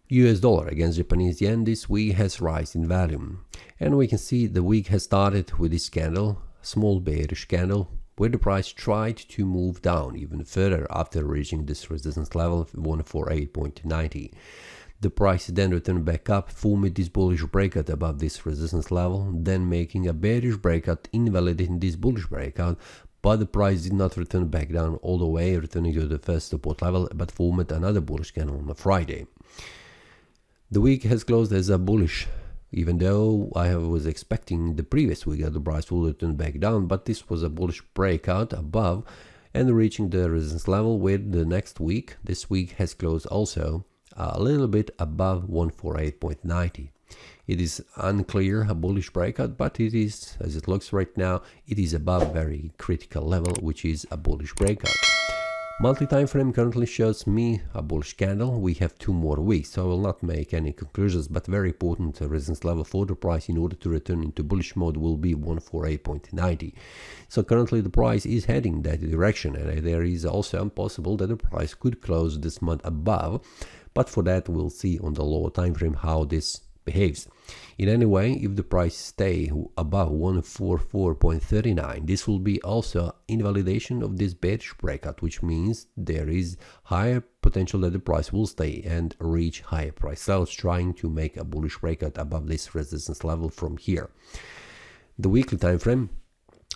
US dollar against Japanese yen this week has risen in value, and we can see the week has started with this candle, small bearish candle, where the price tried to move down even further after reaching this resistance level of 148.90. The price then returned back up, forming this bullish breakout above this resistance level, then making a bearish breakout, invalidating this bullish breakout, but the price did not return back down all the way, returning to the first support level, but formed another bullish candle on a Friday. The week has closed as a bullish, even though I was expecting the previous week that the price will return back down, but this was a bullish breakout above and reaching the resistance level, where the next week, this week, has closed also a little bit above 148.90. It is unclear, a bullish breakout, but it is, as it looks right now, it is above very critical level, which is a bullish breakout. Monthly time frame currently shows me a bullish candle. We have 2 more weeks, so I will not make any conclusions, but very important resistance level for the price in order to return into bullish mode will be 148.90. So currently the price is heading that direction, and there is also possible that the price could close this month above, but for that we'll see on the lower time frame how this behaves. In any way, if the price stay above 144.39, this will be also invalidation of this bearish breakout, which means there is higher potential that the price will stay and reach higher price levels, trying to make a bullish breakout above this resistance level from here. The weekly time frame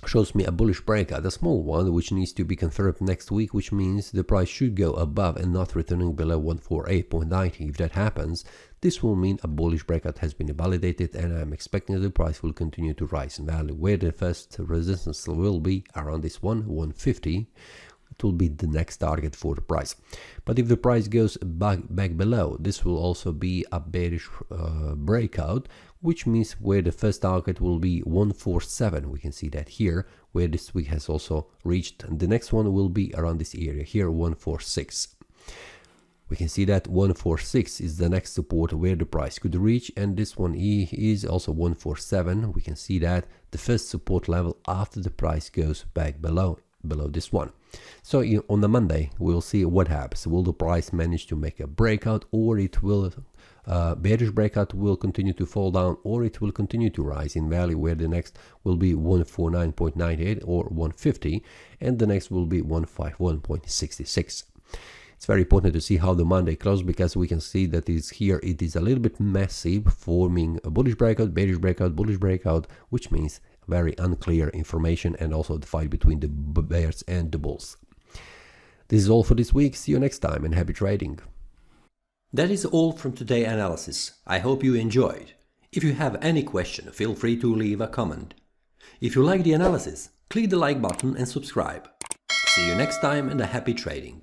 shows me a bullish breakout, a small one, which needs to be confirmed next week, which means the price should go above and not returning below 148.90. If that happens, this will mean a bullish breakout has been validated, and I'm expecting that the price will continue to rise in value, where the first resistance will be around this 150. It will be the next target for the price. But if the price goes back below, this will also be a bearish breakout, which means where the first target will be 147. We can see that here, where this week has also reached, and the next one will be around this area here, 146. We can see that 146 is the next support where the price could reach, and this one is also 147. We can see that the first support level after the price goes back below this one. So on the Monday we'll see what happens. Will the price manage to make a breakout, or it will bearish breakout will continue to fall down, or it will continue to rise in value, where the next will be 149.98 or 150, and the next will be 151.66. It's very important to see how the Monday closes, because we can see that it is a little bit messy, forming a bullish breakout, bearish breakout, bullish breakout, which means very unclear information, and also the fight between the bears and the bulls. This is all for this week. See you next time, and happy trading. That is all from today's analysis. I hope you enjoyed. If you have any question, feel free to leave a comment. If you like the analysis, click the like button and subscribe. See you next time, and a happy trading.